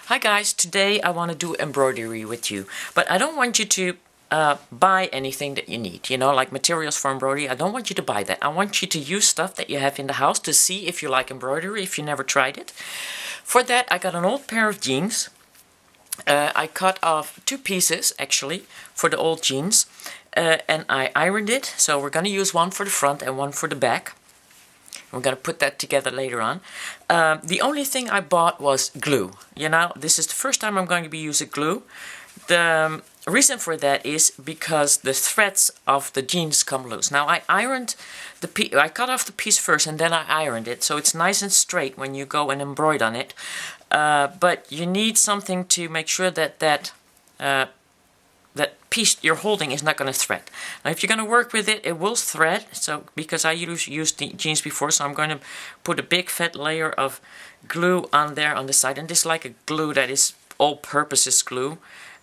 Hi guys, today I want to do embroidery with you, but I don't want you to buy anything that you need, like materials for embroidery. I don't want you to buy that. I want you to use stuff that you have in the house to see if you like embroidery, if you never tried it. For that, I got an old pair of jeans. I cut off 2 pieces, actually, for the old jeans, and I ironed it. So we're going to use one for the front and one for the back. We're going to put that together later on. The only thing I bought was glue. This is the first time I'm going to be using glue. The reason for that is because the threads of the jeans come loose. Now I ironed the piece. I cut off the piece first and then I ironed it, so it's nice and straight when you go and embroider on it. But you need something to make sure that that piece you're holding is not going to thread. Now if you're going to work with it, it will thread, so because I used the jeans before, so I'm going to put a big fat layer of glue on there on the side, and this is like a glue that is all-purposes glue.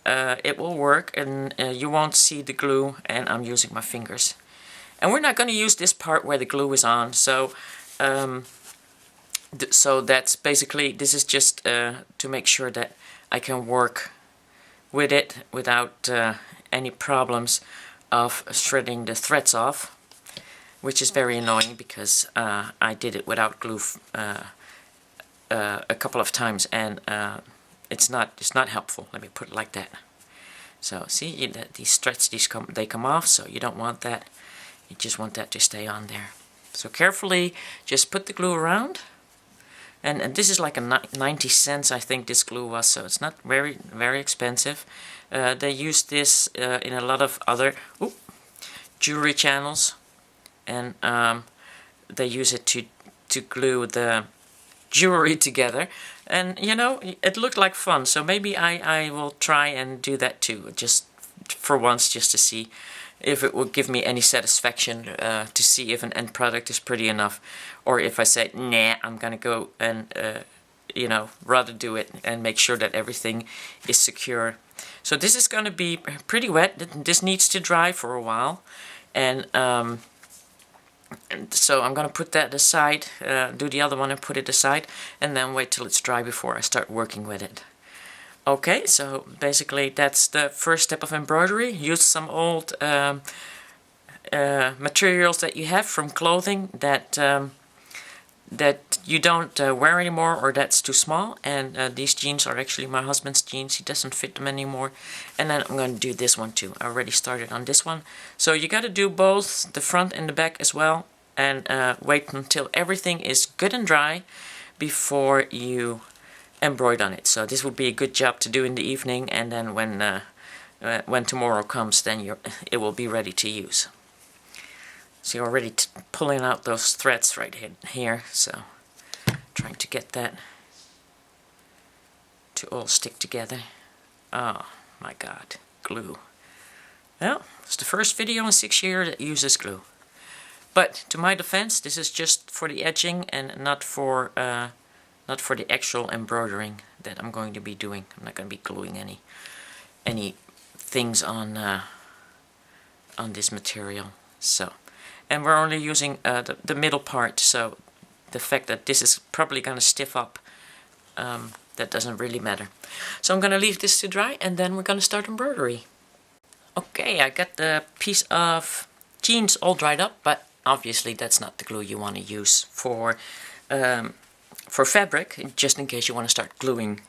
It will work, and you won't see the glue, and I'm using my fingers. And we're not going to use this part where the glue is on, so so that's basically, this is just to make sure that I can work with it without any problems of shredding the threads off, which is very annoying because I did it without glue a couple of times, and it's not helpful. Let me put it like that. So see, these threads, they come off, so you don't want that. You just want that to stay on there. So carefully just put the glue around. And this is like a 90 cents, I think this glue was, so it's not very expensive. They use this in a lot of other jewelry channels, and they use it to glue the jewelry together. And it looked like fun, so maybe I will try and do that too, just for once, just to see if it will give me any satisfaction, to see if an end product is pretty enough, or if I say, nah, I'm gonna go and, rather do it and make sure that everything is secure. So this is gonna be pretty wet. This needs to dry for a while, and so I'm gonna put that aside, do the other one and put it aside, and then wait till it's dry before I start working with it. Okay, so basically that's the first step of embroidery. Use some old materials that you have from clothing that that you don't wear anymore, or that's too small. And these jeans are actually my husband's jeans. He doesn't fit them anymore. And then I'm going to do this one too. I already started on this one. So you got to do both the front and the back as well, and wait until everything is good and dry before you embroider on it. So this would be a good job to do in the evening, and then when tomorrow comes, then it will be ready to use. So you're already pulling out those threads right here, so trying to get that to all stick together. Oh my god, glue. Well, it's the first video in 6 years that uses glue. But to my defense, this is just for the edging and not for the actual embroidering that I'm going to be doing. I'm not going to be gluing any things on this material. So, and we're only using the middle part, so the fact that this is probably going to stiff up, that doesn't really matter. So I'm going to leave this to dry, and then we're going to start embroidery. Okay, I got the piece of jeans all dried up, but obviously that's not the glue you want to use for fabric, just in case you want to start gluing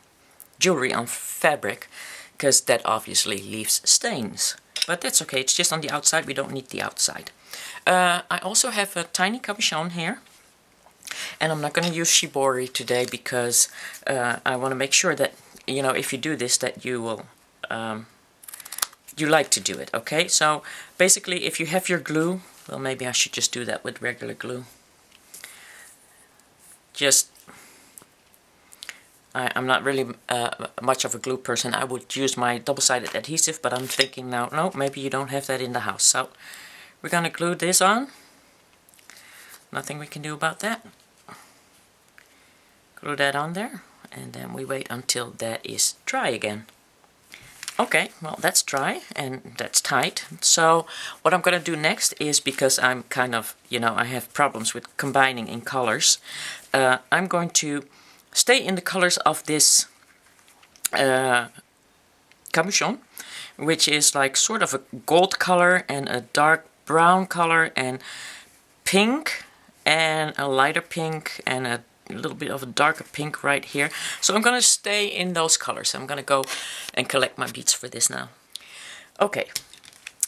jewelry on fabric, because that obviously leaves stains. But that's okay, it's just on the outside, we don't need the outside. I also have a tiny cabochon here, and I'm not going to use shibori today because I want to make sure that, if you do this, that you will, you like to do it, okay? So basically, if you have your glue, well, maybe I should just do that with regular glue. I'm not really much of a glue person. I would use my double-sided adhesive, but I'm thinking now, no, maybe you don't have that in the house. So we're going to glue this on. Nothing we can do about that. Glue that on there, and then we wait until that is dry again. Okay, well, that's dry and that's tight. So what I'm going to do next is, because I'm kind of, I have problems with combining in colors, I'm going to stay in the colors of this cabochon, which is like sort of a gold color and a dark brown color and pink and a lighter pink and a little bit of a darker pink right here. So I'm gonna stay in those colors. I'm gonna go and collect my beads for this now. Okay,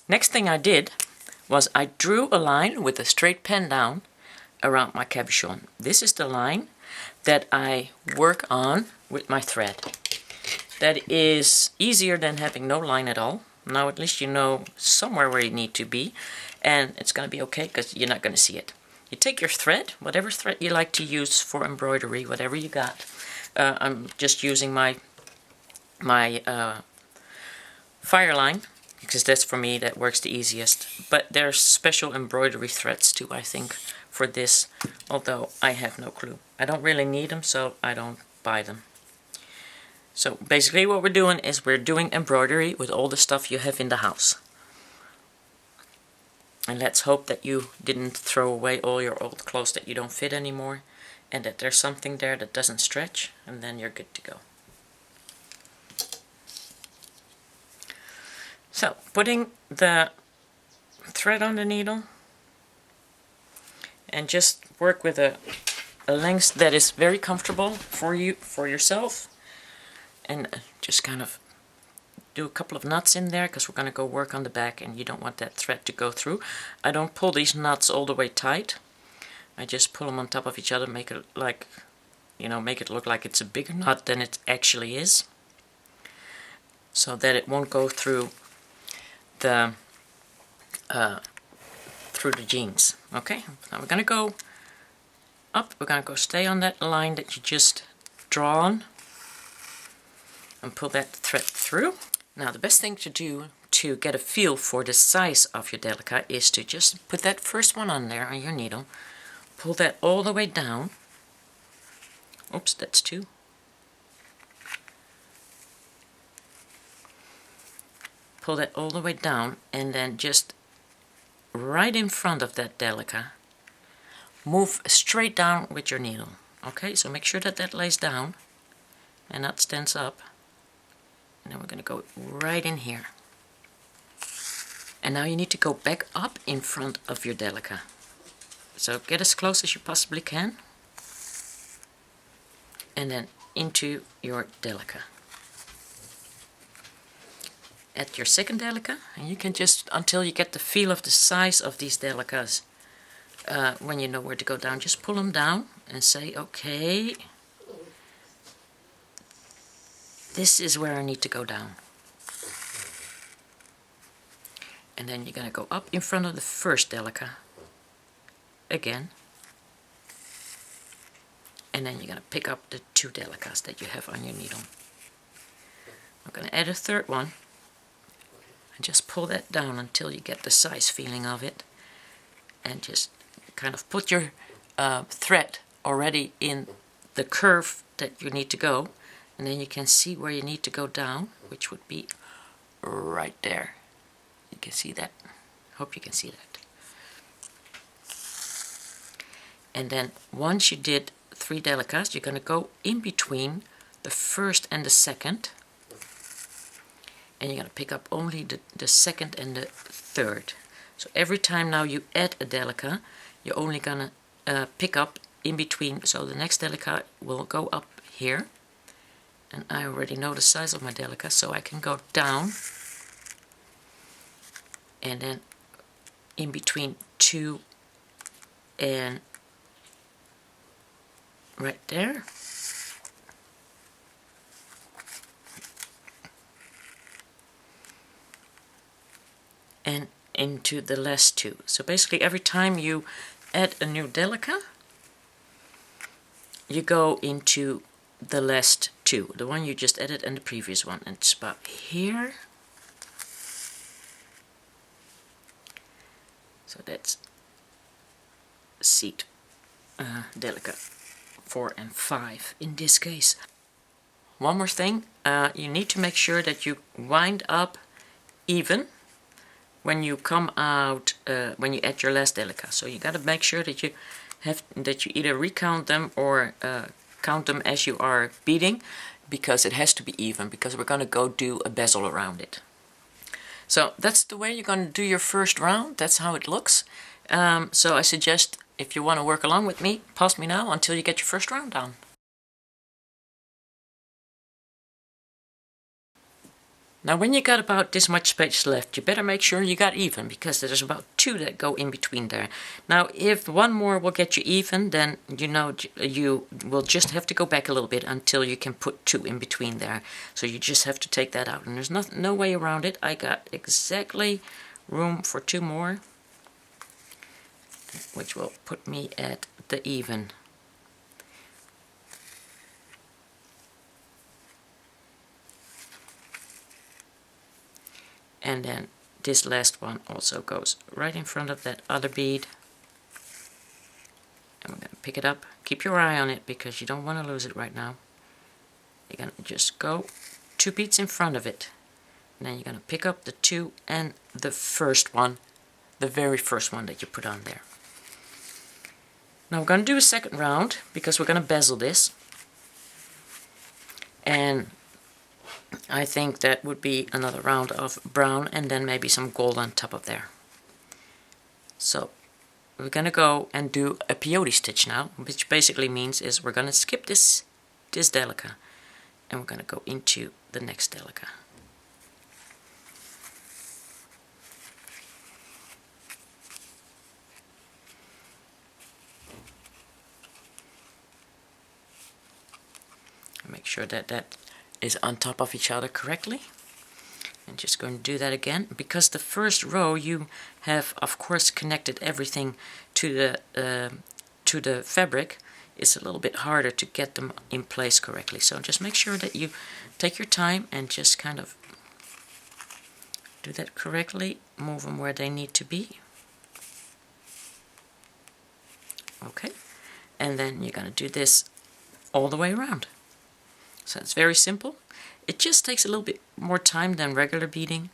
next thing I did was I drew a line with a straight pen down around my cabochon. This is the line that I work on with my thread. That is easier than having no line at all. Now at least you know somewhere where you need to be, and it's going to be okay because you're not going to see it. You take your thread, whatever thread you like to use for embroidery, whatever you got. I'm just using my fire line, because that's for me, that works the easiest. But there's special embroidery threads too, I think, for this, although I have no clue. I don't really need them, so I don't buy them. So basically what we're doing is we're doing embroidery with all the stuff you have in the house. And let's hope that you didn't throw away all your old clothes that you don't fit anymore, and that there's something there that doesn't stretch, and then you're good to go. So, putting the thread on the needle, and just work with a length that is very comfortable for you, for yourself, and just kind of do a couple of knots in there, because we're going to go work on the back and you don't want that thread to go through. I don't pull these knots all the way tight. I just pull them on top of each other, make it like, you know, make it look like it's a bigger knot than it actually is, so that it won't go through the jeans. Okay, now we're gonna go up. We're gonna go stay on that line that you just drawn and pull that thread through. Now the best thing to do to get a feel for the size of your delica is to just put that first one on there on your needle, pull that all the way down. Oops, that's two. Pull that all the way down, and then just right in front of that delica, move straight down with your needle. Okay, so make sure that that lays down and that stands up. And then we're going to go right in here. And now you need to go back up in front of your delica. So get as close as you possibly can. And then into your delica. At your second delica, and you can just, until you get the feel of the size of these delicas, when you know where to go down, just pull them down and say, okay, this is where I need to go down. And then you're going to go up in front of the first delica again. And then you're going to pick up the two delicas that you have on your needle. I'm going to add a third one. And just pull that down until you get the size feeling of it. And just kind of put your thread already in the curve that you need to go. And then you can see where you need to go down, which would be right there. You can see that. Hope you can see that. And then once you did 3 delicas, you're going to go in between the first and the second. And you're going to pick up only the second and the third. So every time now you add a delica, you're only going to pick up in between. So the next delica will go up here. And I already know the size of my delica, so I can go down. And then in between 2 and right there. And into the last 2. So basically every time you add a new delica, you go into the last 2, the one you just added and the previous one, and it's about here. So that's seat delica 4 and 5 in this case. One more thing, you need to make sure that you wind up even when you come out, when you add your last delica. So you got to make sure that you either recount them or count them as you are beading. because it has to be even, because we're going to go do a bezel around it. So that's the way you're going to do your first round. That's how it looks. So I suggest, if you want to work along with me, pause me now until you get your first round done. Now when you got about this much space left, you better make sure you got even, because there's about 2 that go in between there. Now if one more will get you even, then you know you will just have to go back a little bit until you can put 2 in between there. So you just have to take that out, and there's no way around it. I got exactly room for 2 more, which will put me at the even. And then this last one also goes right in front of that other bead. And we're going to pick it up. Keep your eye on it, because you don't want to lose it right now. You're going to just go 2 beads in front of it. And then you're going to pick up the 2 and the first one, the very first one that you put on there. Now we're going to do a second round, because we're going to bezel this. And I think that would be another round of brown and then maybe some gold on top of there. So we're going to go and do a peyote stitch now, which basically means is we're going to skip this delica, and we're going to go into the next delica. Make sure that that is on top of each other correctly. And just going to do that again, because the first row you have of course connected everything to the fabric. It's a little bit harder to get them in place correctly. So just make sure that you take your time and just kind of do that correctly, move them where they need to be. Okay, and then you're going to do this all the way around. So it's very simple. It just takes a little bit more time than regular beading,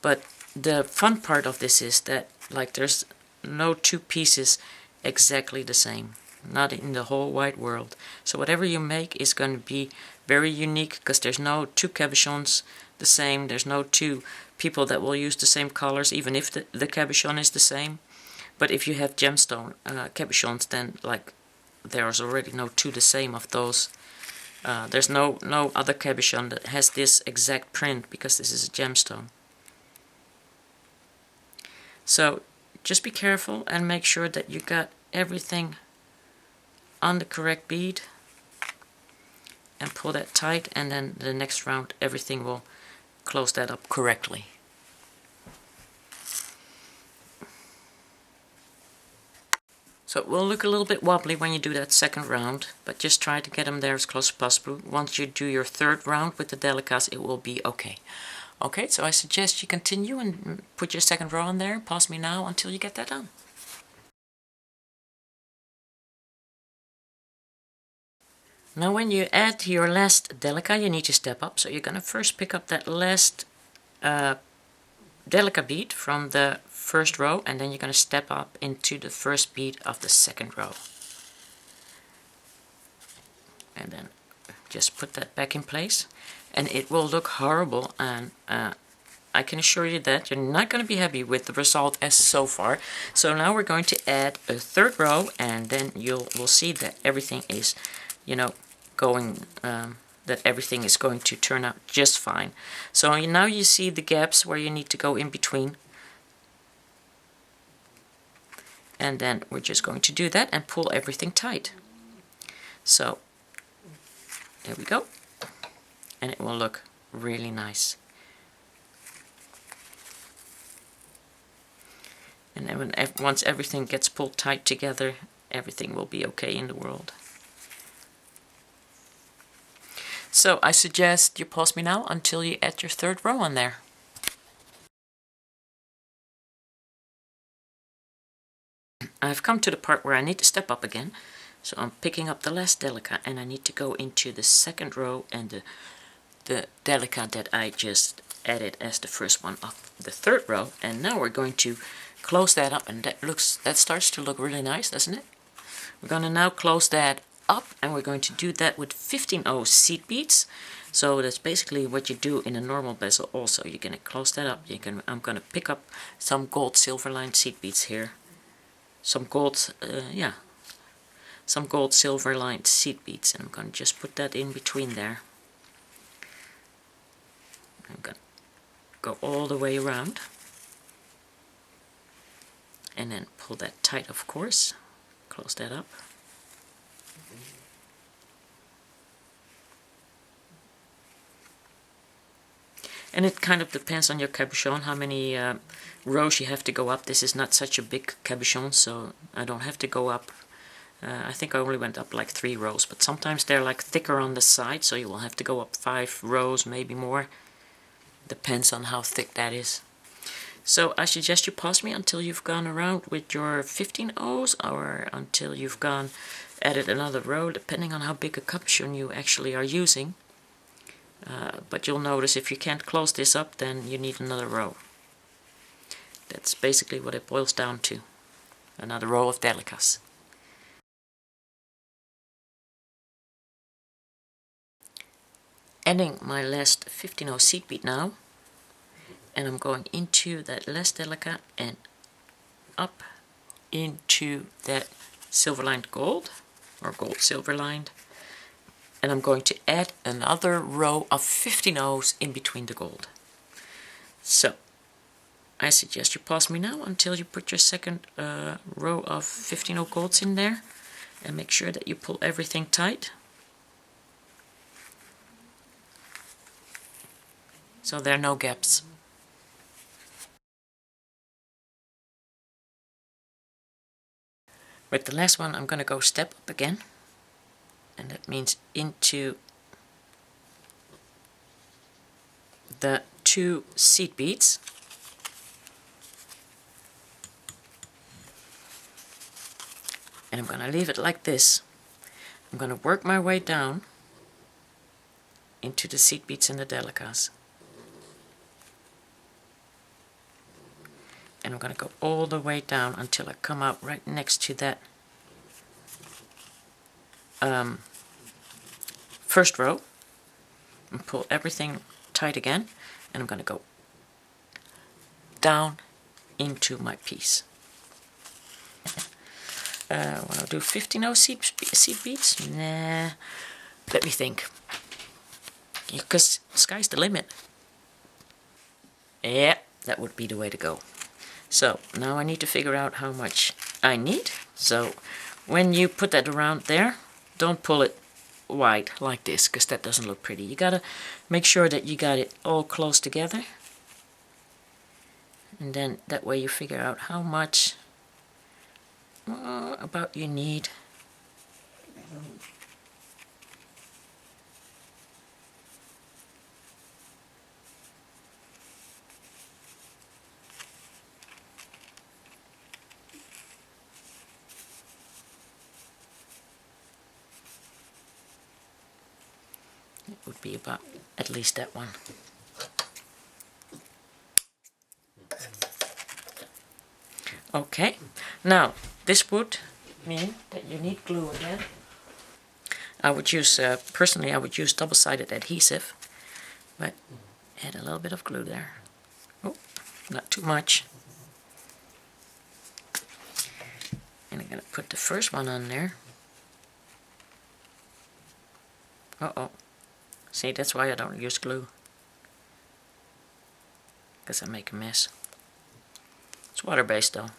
but the fun part of this is that there's no 2 pieces exactly the same, not in the whole wide world. So whatever you make is going to be very unique, because there's no 2 cabochons the same, there's no 2 people that will use the same colors, even if the cabochon is the same. But if you have gemstone cabochons, then there's already no 2 the same of those. There's no other cabochon that has this exact print, because this is a gemstone. So just be careful and make sure that you got everything on the correct bead, and pull that tight, and then the next round everything will close that up correctly. So it will look a little bit wobbly when you do that second round, but just try to get them there as close as possible. Once you do your third round with the delicas, it will be okay. Okay, so I suggest you continue and put your second row on there. Pause me now until you get that done. Now when you add to your last delica, you need to step up. So you're going to first pick up that last delica bead from the first row, and then you're going to step up into the first bead of the second row. And then just put that back in place, and it will look horrible, and I can assure you that you're not going to be happy with the result as so far. So now we're going to add a third row, and then we'll see that everything is, that everything is going to turn out just fine. So now you see the gaps where you need to go in between. And then we're just going to do that and pull everything tight. So there we go. And it will look really nice. And then once everything gets pulled tight together, everything will be okay in the world. So I suggest you pause me now until you add your third row on there. I've come to the part where I need to step up again. So I'm picking up the last delica, and I need to go into the second row and the delica that I just added as the first one of the third row. And now we're going to close that up, and that starts to look really nice, doesn't it? We're going to now close that up And we're going to do that with 15/0 seed beads. So that's basically what you do in a normal bezel also. You're going to close that up. I'm going to pick up some gold silver lined seed beads here. Some gold, some gold silver lined seed beads. And I'm going to just put that in between there. I'm going to go all the way around. And then pull that tight, of course. Close that up. And it kind of depends on your cabochon, how many rows you have to go up. This is not such a big cabochon, so I don't have to go up. I think I only went up like 3 rows, but sometimes they're like thicker on the side, so you will have to go up 5 rows, maybe more. Depends on how thick that is. So I suggest you pause me until you've gone around with your 15/0s, or until you've added another row, depending on how big a cabochon you actually are using. But you'll notice if you can't close this up, then you need another row. That's basically what it boils down to. Another row of delicas. Adding my last 15/0 seed bead now. And I'm going into that last delica and up into that silver lined gold, or gold silver lined. And I'm going to add another row of 15/0s in between the gold. So I suggest you pause me now until you put your second row of 15/0 golds in there, and make sure that you pull everything tight. So there are no gaps. With the last one, I'm going to go step up again. And that means into the 2 seed beads. And I'm going to leave it like this. I'm going to work my way down into the seed beads and the delicas. And I'm going to go all the way down until I come out right next to that first row, and pull everything tight again, and I'm going to go down into my piece. Want to do 15/0 seed beads? Nah, let me think, because sky's the limit. Yeah, that would be the way to go. So now I need to figure out how much I need. So when you put that around there, don't pull it wide like this, because that doesn't look pretty. You gotta make sure that you got it all close together, and then that way you figure out how much about you need. It would be about at least that one. Okay, now this would mean that you need glue again. I would use, personally I would use double-sided adhesive, but add a little bit of glue there. Oh, not too much. And I'm going to put the first one on there. Uh-oh. See, that's why I don't use glue, because I make a mess. It's water-based though.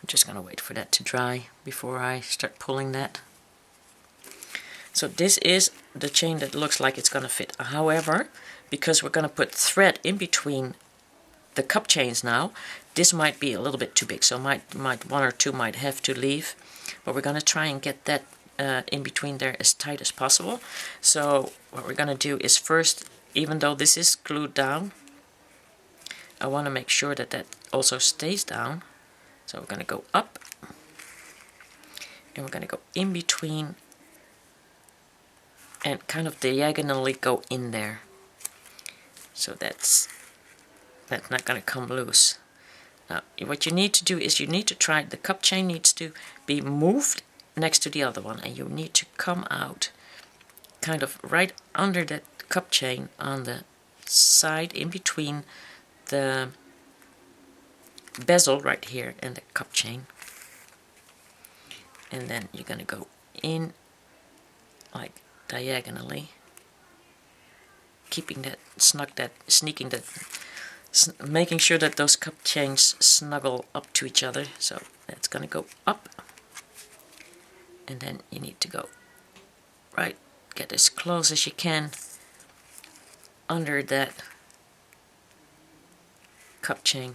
I'm just going to wait for that to dry before I start pulling that. So this is the chain that looks like it's going to fit. However, because we're going to put thread in between the cup chains now, this might be a little bit too big. So one or two might have to leave. But we're going to try and get that in between there as tight as possible. So what we're going to do is first, even though this is glued down, I want to make sure that that also stays down. So we're going to go up, and we're going to go in between and kind of diagonally go in there. So that's not going to come loose. Now, what you need to do is you need to try, the cup chain needs to be moved next to the other one, and you need to come out kind of right under that cup chain on the side in between the bezel right here and the cup chain. And then you're going to go in like diagonally, keeping that sneaking that, making sure that those cup chains snuggle up to each other. So that's going to go up, and then you need to go right, get as close as you can under that cup chain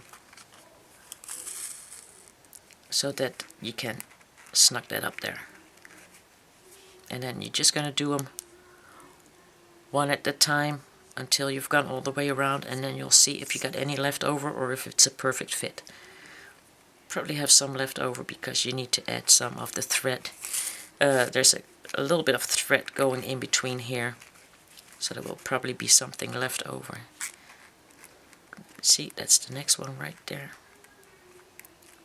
so that you can snug that up there. And then you're just going to do them one at a time until you've gone all the way around, and then you'll see if you got any left over or if it's a perfect fit. Probably have some left over because you need to add some of the thread. There's a little bit of thread going in between here, so there will probably be something left over. See, that's the next one right there.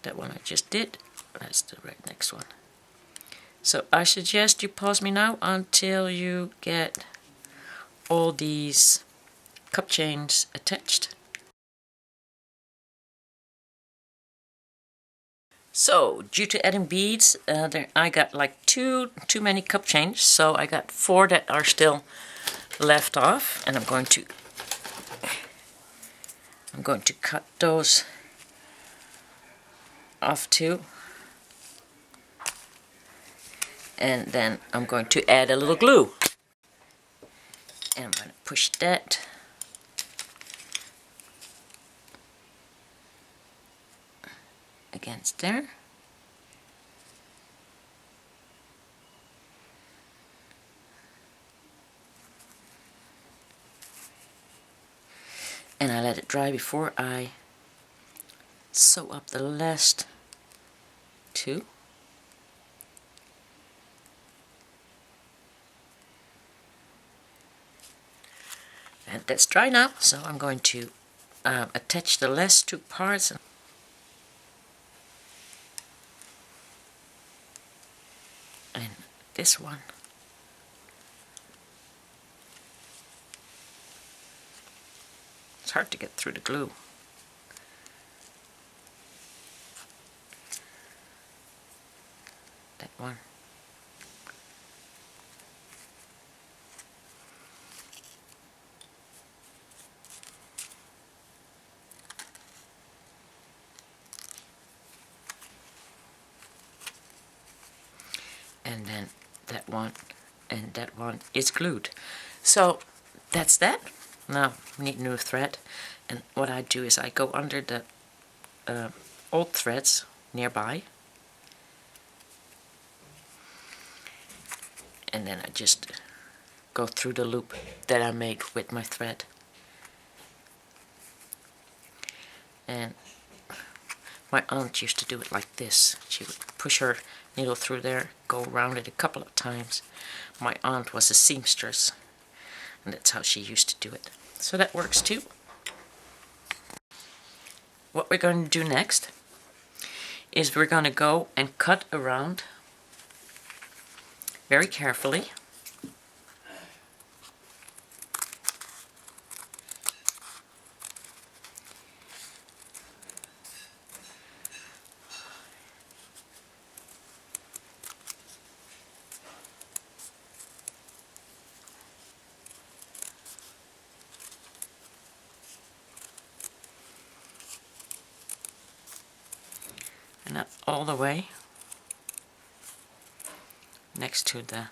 That one I just did, that's the right next one. So I suggest you pause me now until you get all these cup chains attached. So, due to adding beads, I got like too many cup chains, so I got 4 that are still left off, and I'm going to cut those off too. And then I'm going to add a little glue. And I'm going to push that against there. And I let it dry before I sew up the last 2. And that's dry now, so I'm going to attach the last 2 parts. And this one. It's hard to get through the glue. That one. And then that one, and that one is glued. So that's that. Now we need new thread, and what I do is I go under the old threads nearby, and then I just go through the loop that I made with my thread. And my aunt used to do it like this. She would push her needle through there, go around it a couple of times. My aunt was a seamstress, and that's how she used to do it. So that works too. What we're going to do next is we're going to go and cut around very carefully. And up all the way next to the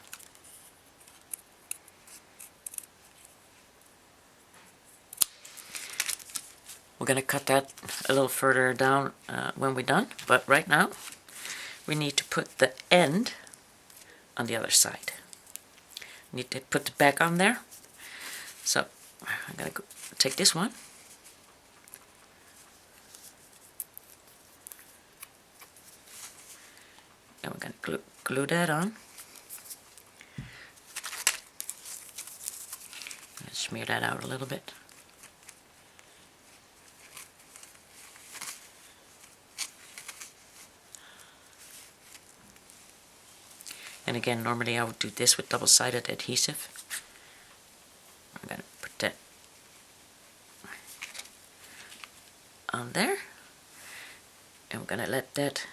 we're going to cut that a little further down when we're done, but right now we need to put the end on the other side. We need to put the back on there. So I'm going to take this one. And we're going to glue that on. Smear that out a little bit. And again, normally I would do this with double-sided adhesive. I'm going to put that on there. And we're going to let that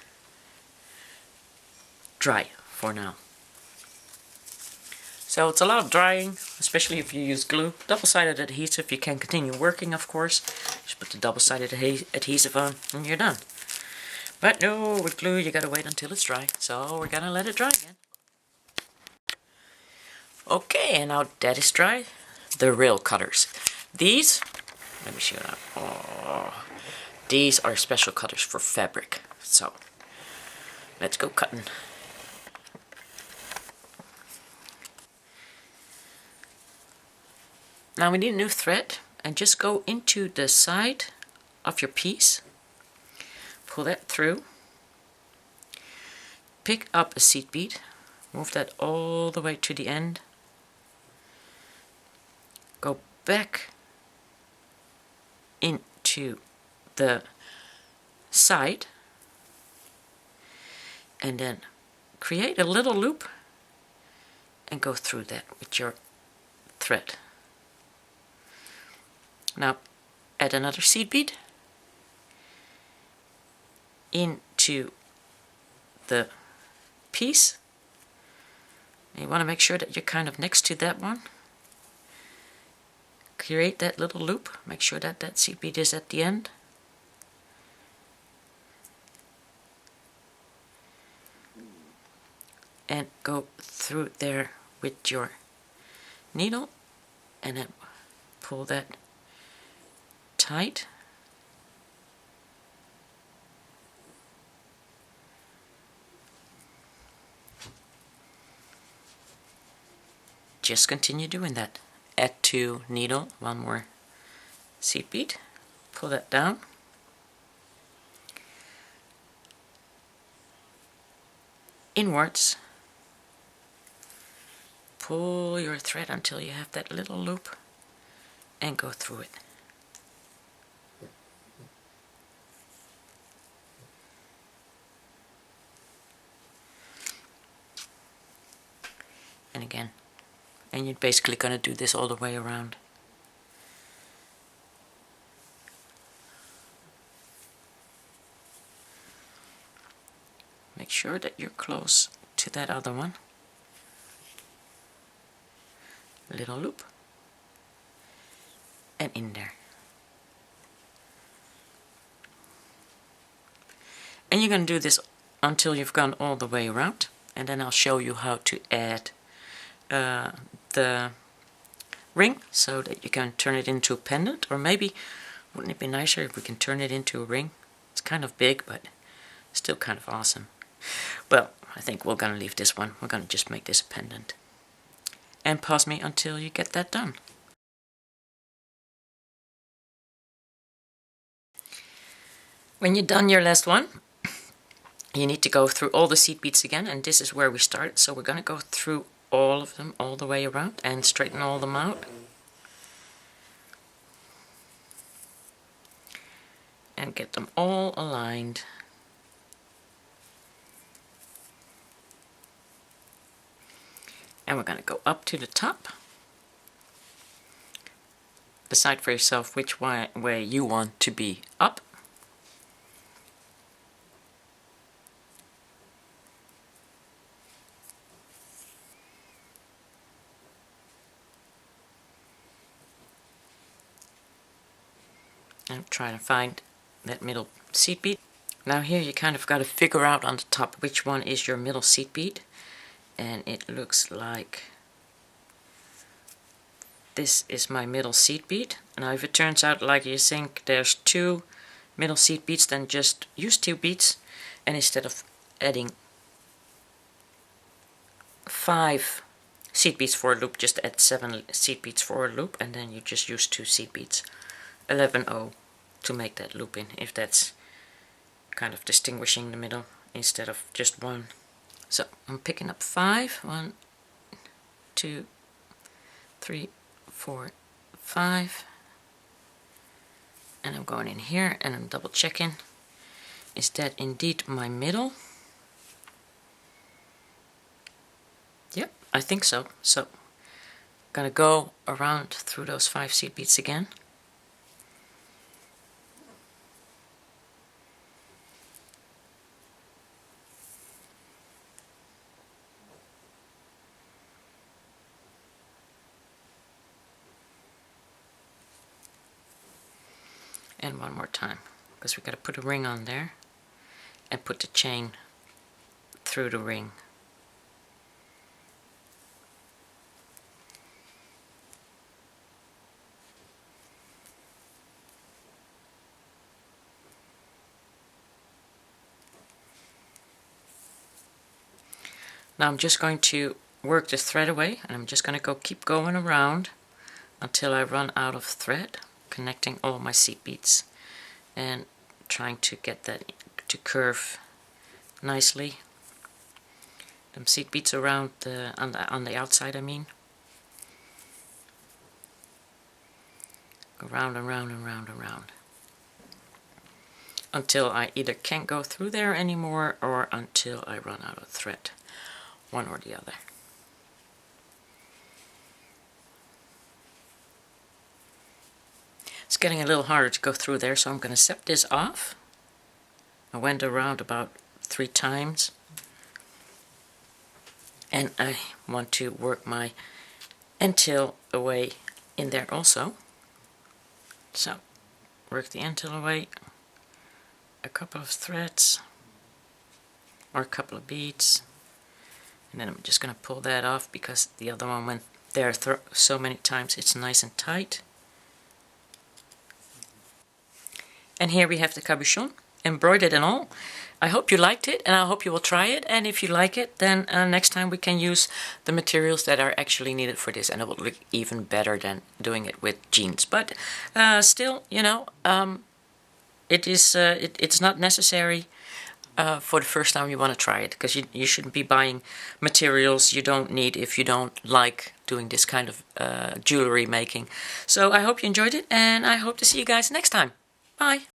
dry for now. So it's a lot of drying, especially if you use glue. Double-sided adhesive, you can continue working, of course. Just put the double-sided adhesive on and you're done. But no, with glue you gotta wait until it's dry. So we're gonna let it dry again. Okay, and now that is dry, the real cutters. These, let me show you. Oh, these are special cutters for fabric. So let's go cutting. Now we need a new thread, and just go into the side of your piece, pull that through, pick up a seed bead, move that all the way to the end, go back into the side, and then create a little loop and go through that with your thread. Now add another seed bead into the piece. You want to make sure that you're kind of next to that one. Create that little loop. Make sure that that seed bead is at the end. And go through there with your needle and then pull that tight. Just continue doing that. Add to needle, one more seed bead, pull that down, inwards, pull your thread until you have that little loop and go through it. And again, and you're basically going to do this all the way around. Make sure that you're close to that other one. Little loop. And in there. And you're going to do this until you've gone all the way around. And then I'll show you how to add the ring so that you can turn it into a pendant, or maybe wouldn't it be nicer if we can turn it into a ring? It's kind of big, but still kind of awesome. Well, I think we're gonna leave this one. We're gonna just make this a pendant. And pause me until you get that done. When you're done your last one, you need to go through all the seed beads again, and this is where we started. So we're gonna go through all of them all the way around and straighten all them out. And get them all aligned. And we're going to go up to the top. Decide for yourself which way you want to be up. And try to find that middle seed bead. Now here you kind of got to figure out on the top which one is your middle seed bead. And it looks like this is my middle seed bead. Now if it turns out like you think there's two middle seed beads, then just use 2 beads, and instead of adding 5 seed beads for a loop, just add 7 seed beads for a loop, and then you just use 2 seed beads. 11-0 to make that loop in, if that's kind of distinguishing the middle instead of just 1. So I'm picking up 5. 1, 2, 3, 4, 5. And I'm going in here and I'm double checking. Is that indeed my middle? Yep, I think so. So I'm gonna go around through those 5 seed beads again. And one more time, because we got to put a ring on there and put the chain through the ring. Now I'm just going to work the thread away, and I'm just going to keep going around until I run out of thread, connecting all my seed beads and trying to get that to curve nicely. Them seed beads around on the outside, I mean. Go round and round and round and round until I either can't go through there anymore or until I run out of thread. One or the other. It's getting a little harder to go through there, so I'm going to set this off. I went around about 3 times, and I want to work my end tail away in there also. So work the end tail away, a couple of threads or a couple of beads, and then I'm just going to pull that off because the other one went there so many times it's nice and tight. And here we have the cabochon, embroidered and all. I hope you liked it, and I hope you will try it. And if you like it, then next time we can use the materials that are actually needed for this, and it will look even better than doing it with jeans. But still, you know, it's not necessary for the first time you want to try it, because you shouldn't be buying materials you don't need if you don't like doing this kind of jewelry making. So I hope you enjoyed it, and I hope to see you guys next time. Bye.